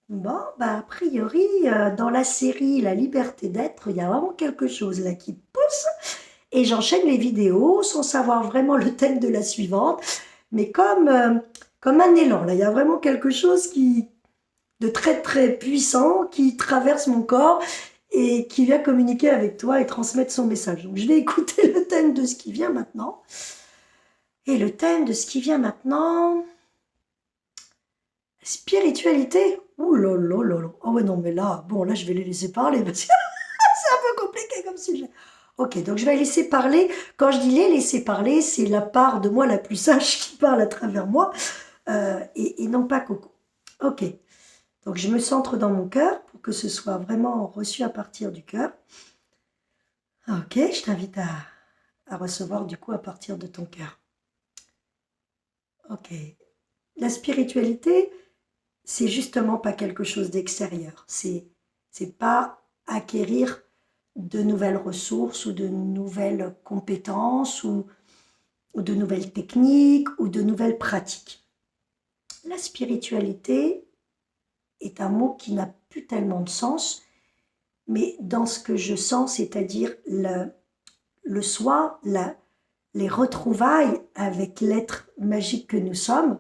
Bon, bah, a priori, dans la série La liberté d'être, il y a vraiment quelque chose là qui pousse. Et j'enchaîne les vidéos sans savoir vraiment le thème de la suivante. Mais comme un élan, là, il y a vraiment quelque chose de très très puissant qui traverse mon corps et qui vient communiquer avec toi et transmettre son message. Donc je vais écouter le thème de ce qui vient maintenant. Et le thème de ce qui vient maintenant, spiritualité. Ouh là là là là. Oh ouais, non, mais là, bon, là, je vais les laisser parler parce que c'est un peu compliqué comme sujet. Ok, donc je vais laisser parler. Quand je dis les laisser parler, c'est la part de moi la plus sage qui parle à travers moi et non pas Coco. Ok, donc je me centre dans mon cœur pour que ce soit vraiment reçu à partir du cœur. Ok, je t'invite à recevoir du coup à partir de ton cœur. Ok, la spiritualité, c'est justement pas quelque chose d'extérieur. C'est pas acquérir de nouvelles ressources ou de nouvelles compétences ou de nouvelles techniques ou de nouvelles pratiques. La spiritualité est un mot qui n'a plus tellement de sens, mais dans ce que je sens, c'est-à-dire le soi, les retrouvailles avec l'être magique que nous sommes,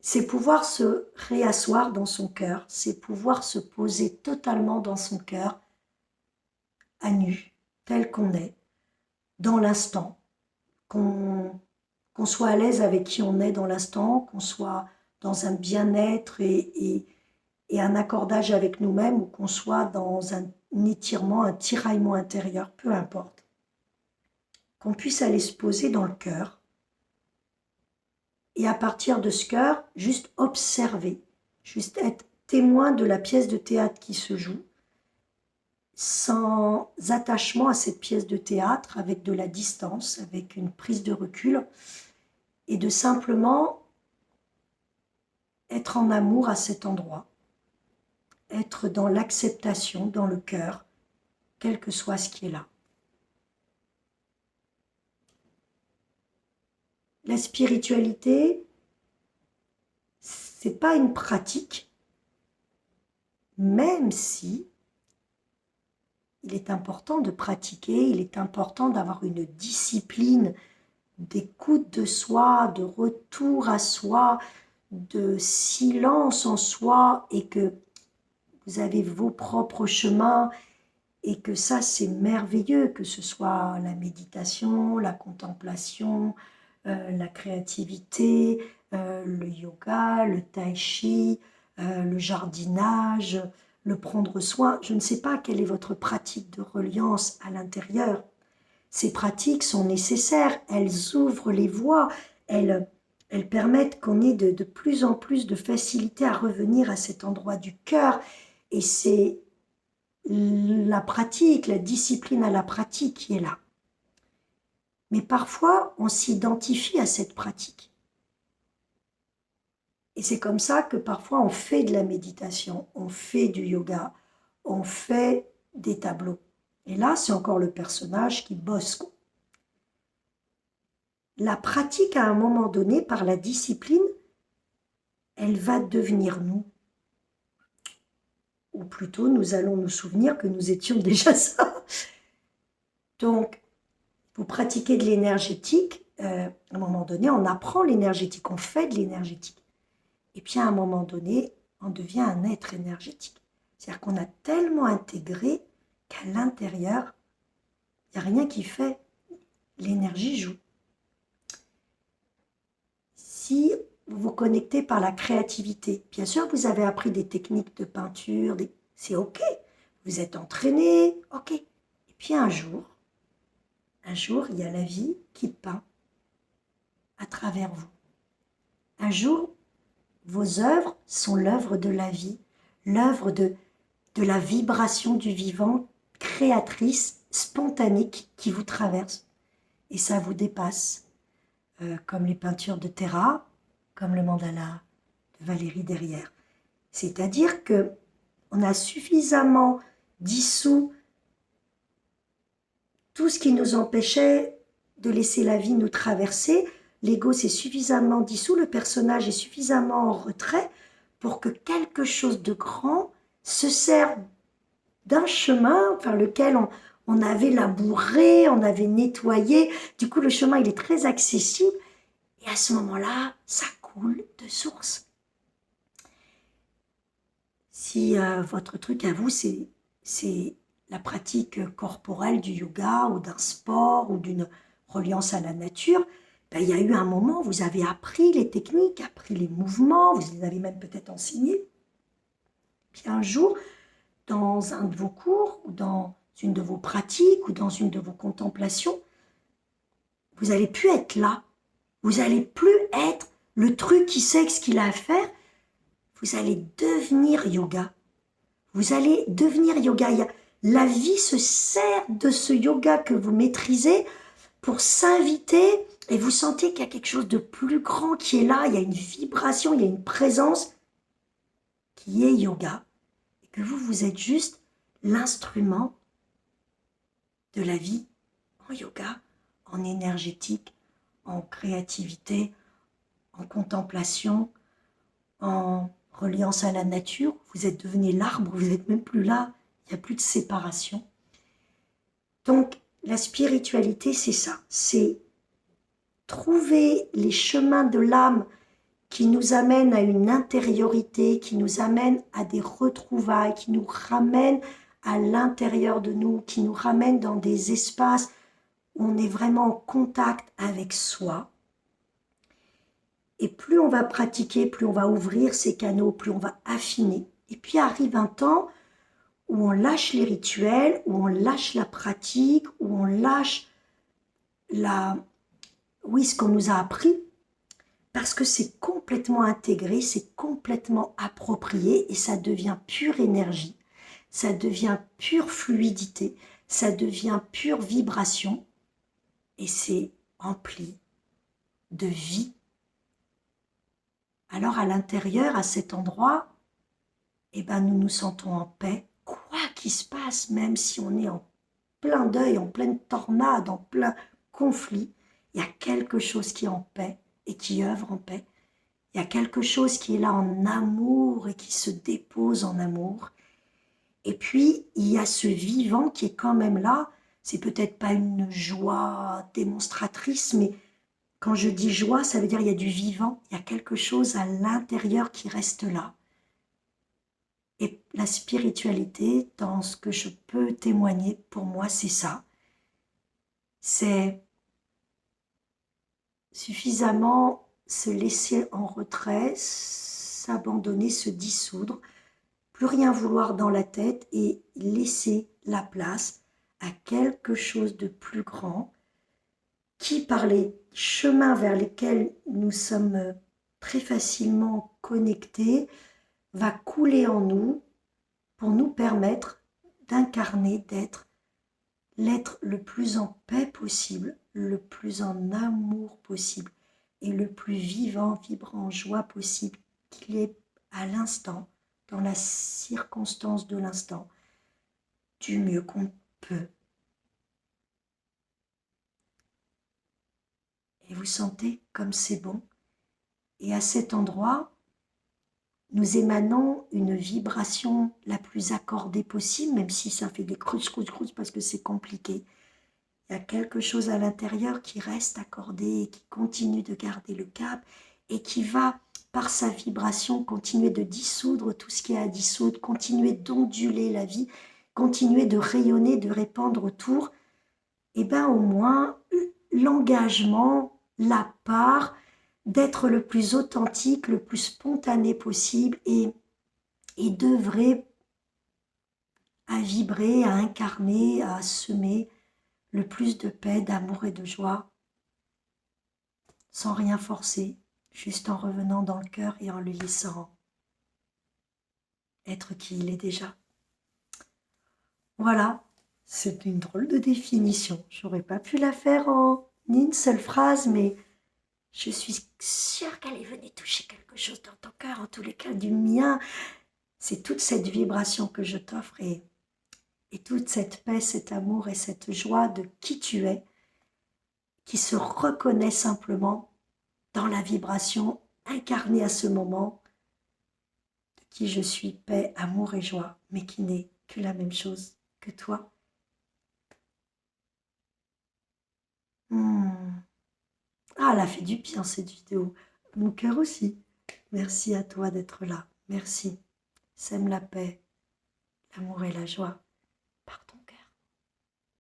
c'est pouvoir se réasseoir dans son cœur, c'est pouvoir se poser totalement dans son cœur, à nu, tel qu'on est, dans l'instant, qu'on qu'on soit à l'aise avec qui on est dans l'instant, qu'on soit dans un bien-être et un accordage avec nous-mêmes, ou qu'on soit dans un étirement, un tiraillement intérieur, peu importe. Qu'on puisse aller se poser dans le cœur, et à partir de ce cœur, juste observer, juste être témoin de la pièce de théâtre qui se joue, sans attachement à cette pièce de théâtre, avec de la distance, avec une prise de recul, et de simplement être en amour à cet endroit, être dans l'acceptation, dans le cœur, quel que soit ce qui est là. La spiritualité, c'est pas une pratique, même si il est important de pratiquer, il est important d'avoir une discipline d'écoute de soi, de retour à soi, de silence en soi, et que vous avez vos propres chemins et que ça c'est merveilleux, que ce soit la méditation, la contemplation, la créativité, le yoga, le tai chi, le jardinage, le prendre soin. Je ne sais pas quelle est votre pratique de reliance à l'intérieur. Ces pratiques sont nécessaires, elles ouvrent les voies, elles permettent qu'on ait de plus en plus de facilité à revenir à cet endroit du cœur. Et c'est la pratique, la discipline à la pratique qui est là. Mais parfois, on s'identifie à cette pratique. Et c'est comme ça que parfois on fait de la méditation, on fait du yoga, on fait des tableaux. Et là, c'est encore le personnage qui bosse. La pratique, à un moment donné, par la discipline, elle va devenir nous. Ou plutôt, nous allons nous souvenir que nous étions déjà ça. Donc, vous pratiquez de l'énergétique, à un moment donné, on apprend l'énergétique, on fait de l'énergétique. Et puis, à un moment donné, on devient un être énergétique. C'est-à-dire qu'on a tellement intégré qu'à l'intérieur, il n'y a rien qui fait. L'énergie joue. Si vous vous connectez par la créativité, bien sûr, vous avez appris des techniques de peinture, c'est OK. Vous êtes entraîné, OK. Et puis un jour, il y a la vie qui peint à travers vous. Un jour, vos œuvres sont l'œuvre de la vie, l'œuvre de la vibration du vivant, créatrice, spontanée qui vous traverse. Et ça vous dépasse, comme les peintures de Terra, comme le mandala de Valérie Derrière. C'est-à-dire que on a suffisamment dissous tout ce qui nous empêchait de laisser la vie nous traverser. L'ego s'est suffisamment dissous, le personnage est suffisamment en retrait pour que quelque chose de grand se serve d'un chemin par lequel on avait labouré, on avait nettoyé. Du coup, le chemin, il est très accessible. Et à ce moment-là, ça coule de source. Si votre truc à vous, c'est la pratique corporelle du yoga ou d'un sport ou d'une reliance à la nature, ben, il y a eu un moment, vous avez appris les techniques, appris les mouvements, vous les avez même peut-être enseignés. Puis un jour, dans un de vos cours ou dans une de vos pratiques ou dans une de vos contemplations, vous n'allez plus être là. Vous n'allez plus être le truc qui sait ce qu'il a à faire. Vous allez devenir yoga. Vous allez devenir yoga. La vie se sert de ce yoga que vous maîtrisez pour s'inviter et vous sentez qu'il y a quelque chose de plus grand qui est là. Il y a une vibration, il y a une présence qui est yoga. Et que vous êtes juste l'instrument de la vie en yoga, en énergétique, en créativité, en contemplation, en reliance à la nature. Vous êtes devenu l'arbre, vous n'êtes même plus là, il n'y a plus de séparation. Donc, la spiritualité, c'est ça, c'est trouver les chemins de l'âme qui nous amènent à une intériorité, qui nous amènent à des retrouvailles, qui nous ramènent à l'intérieur de nous, qui nous ramènent dans des espaces où on est vraiment en contact avec soi. Et plus on va pratiquer, plus on va ouvrir ces canaux, plus on va affiner. Et puis arrive un temps où on lâche les rituels, où on lâche la pratique, où on lâche ce qu'on nous a appris, parce que c'est complètement intégré, c'est complètement approprié et ça devient pure énergie, ça devient pure fluidité, ça devient pure vibration et c'est empli de vie. Alors à l'intérieur, à cet endroit, nous nous sentons en paix, quoi qu'il se passe, même si on est en plein deuil, en pleine tornade, en plein conflit, il y a quelque chose qui est en paix et qui œuvre en paix. Il y a quelque chose qui est là en amour et qui se dépose en amour. Et puis, il y a ce vivant qui est quand même là. C'est peut-être pas une joie démonstratrice, mais quand je dis joie, ça veut dire il y a du vivant. Il y a quelque chose à l'intérieur qui reste là. Et la spiritualité, dans ce que je peux témoigner, pour moi, c'est ça. C'est suffisamment se laisser en retrait, s'abandonner, se dissoudre, plus rien vouloir dans la tête et laisser la place à quelque chose de plus grand qui, par les chemins vers lesquels nous sommes très facilement connectés, va couler en nous pour nous permettre d'incarner, d'être l'être le plus en paix possible, le plus en amour possible et le plus vivant, vibrant, joie possible qu'il est à l'instant, dans la circonstance de l'instant, du mieux qu'on peut. Et vous sentez comme c'est bon. Et à cet endroit, nous émanons une vibration la plus accordée possible, même si ça fait des croûtes parce que c'est compliqué. Il y a quelque chose à l'intérieur qui reste accordé et qui continue de garder le cap et qui va, par sa vibration, continuer de dissoudre tout ce qui est à dissoudre, continuer d'onduler la vie, continuer de rayonner, de répandre autour. Et bien au moins, l'engagement, la part d'être le plus authentique, le plus spontané possible et d'œuvrer à vibrer, à incarner, à semer le plus de paix, d'amour et de joie, sans rien forcer, juste en revenant dans le cœur et en le laissant être qui il est déjà. Voilà, c'est une drôle de définition. J'aurais pas pu la faire en une seule phrase, mais je suis sûre qu'elle est venue toucher quelque chose dans ton cœur, en tous les cas du mien. C'est toute cette vibration que je t'offre et toute cette paix, cet amour et cette joie de qui tu es, qui se reconnaît simplement dans la vibration incarnée à ce moment qui je suis, paix, amour et joie, mais qui n'est que la même chose que toi. Ah, elle a fait du bien cette vidéo. Mon cœur aussi. Merci à toi d'être là. Merci. Sème la paix, l'amour et la joie.